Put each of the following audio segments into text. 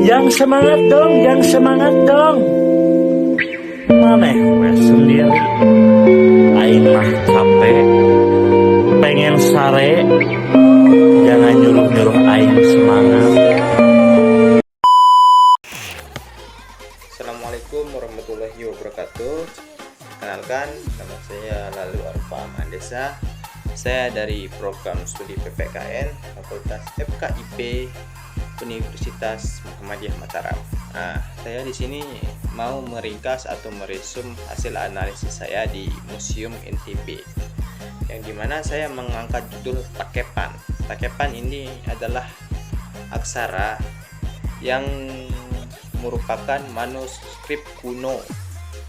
Yang semangat dong, yang semangat dong. Maneh we sendiri. Aing mah capek, pengen sare. Jangan nyuruh-nyuruh aing semangat. Assalamualaikum warahmatullahi wabarakatuh. Kenalkan, nama saya Lalu Arfa Mandesa. Saya dari program studi PPKN Fakultas FKIP Universitas Muhammadiyah Mataram. Saya di sini mau meringkas atau meresum hasil analisis saya di Museum NTB, yang dimana saya mengangkat judul Takepan. Takepan ini adalah aksara yang merupakan manuskrip kuno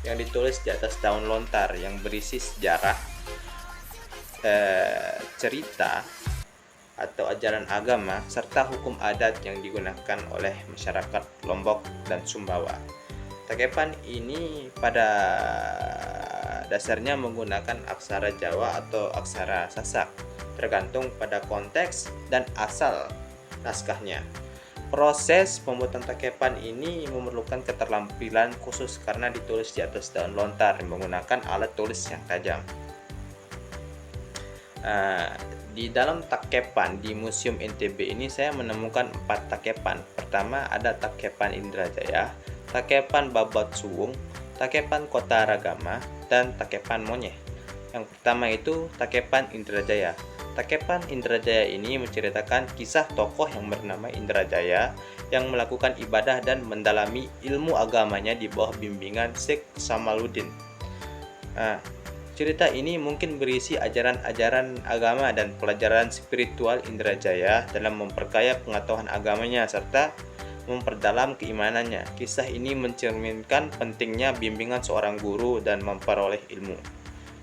yang ditulis di atas daun lontar yang berisi sejarah, cerita atau ajaran agama serta hukum adat yang digunakan oleh masyarakat Lombok dan Sumbawa. Takepan ini pada dasarnya menggunakan aksara Jawa atau aksara Sasak, tergantung pada konteks dan asal naskahnya. Proses pembuatan takepan ini memerlukan keterampilan khusus karena ditulis di atas daun lontar menggunakan alat tulis yang tajam. Di dalam takepan di Museum NTB ini saya menemukan 4 takepan. Pertama ada takepan Indrajaya, takepan Babat Suwung, takepan Kota Ragama, dan takepan Monyeh. Yang pertama itu takepan Indrajaya. Takepan Indrajaya ini menceritakan kisah tokoh yang bernama Indrajaya yang melakukan ibadah dan mendalami ilmu agamanya di bawah bimbingan Syekh Samaluddin. Cerita ini mungkin berisi ajaran-ajaran agama dan pelajaran spiritual Indrajaya dalam memperkaya pengetahuan agamanya serta memperdalam keimanannya. Kisah ini mencerminkan pentingnya bimbingan seorang guru dan memperoleh ilmu.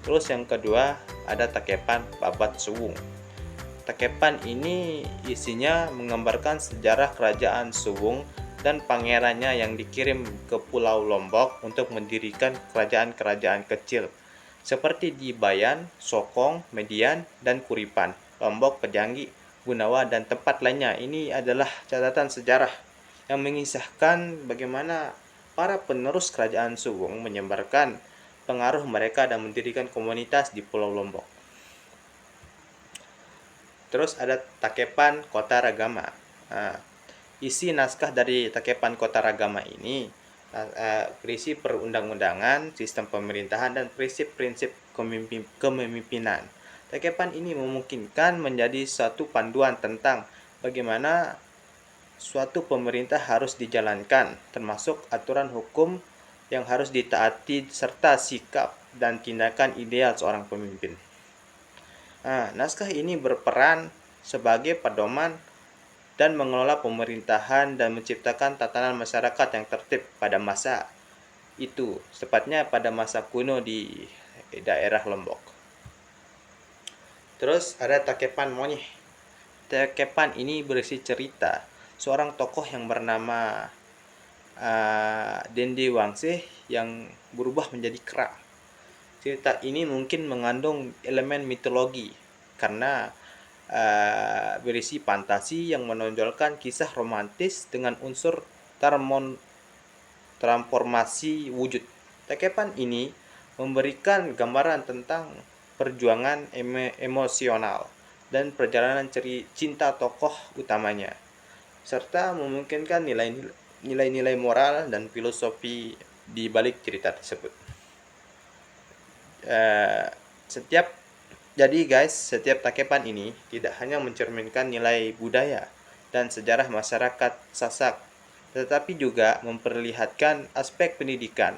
Terus yang kedua ada takepan Babat Suwung. Takepan ini isinya menggambarkan sejarah kerajaan Suwung dan pangerannya yang dikirim ke Pulau Lombok untuk mendirikan kerajaan-kerajaan kecil seperti di Bayan, Sokong, Median, dan Kuripan, Lombok, Pejanggi, Gunawa, dan tempat lainnya. Ini adalah catatan sejarah yang mengisahkan bagaimana para penerus kerajaan Suwung menyebarkan pengaruh mereka dan mendirikan komunitas di Pulau Lombok. Terus ada takepan Kota Ragama. Isi naskah dari takepan Kota Ragama ini berisi perundang-undangan, sistem pemerintahan, dan prinsip-prinsip kepemimpinan. Takepan ini memungkinkan menjadi suatu panduan tentang bagaimana suatu pemerintah harus dijalankan, termasuk aturan hukum yang harus ditaati serta sikap dan tindakan ideal seorang pemimpin. Naskah ini berperan sebagai pedoman dan mengelola pemerintahan dan menciptakan tatanan masyarakat yang tertib pada masa itu, tepatnya pada masa kuno di daerah Lombok. Terus ada takepan Monyeh. Takepan ini berisi cerita seorang tokoh yang bernama Dende Wangsih yang berubah menjadi kera. Cerita ini mungkin mengandung elemen mitologi karena berisi fantasi yang menonjolkan kisah romantis dengan unsur transformasi wujud. Takepan ini memberikan gambaran tentang perjuangan emosional dan perjalanan cinta tokoh utamanya, serta memungkinkan nilai-nilai moral dan filosofi di balik cerita tersebut. Setiap takepan ini tidak hanya mencerminkan nilai budaya dan sejarah masyarakat Sasak, tetapi juga memperlihatkan aspek pendidikan,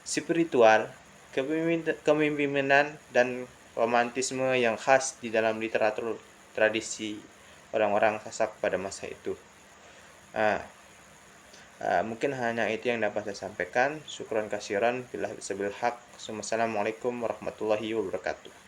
spiritual, kepemimpinan, dan romantisme yang khas di dalam literatur tradisi orang-orang Sasak pada masa itu. Mungkin hanya itu yang dapat saya sampaikan. Syukran kasiran, billah sabil haq. Wassalamualaikum warahmatullahi wabarakatuh.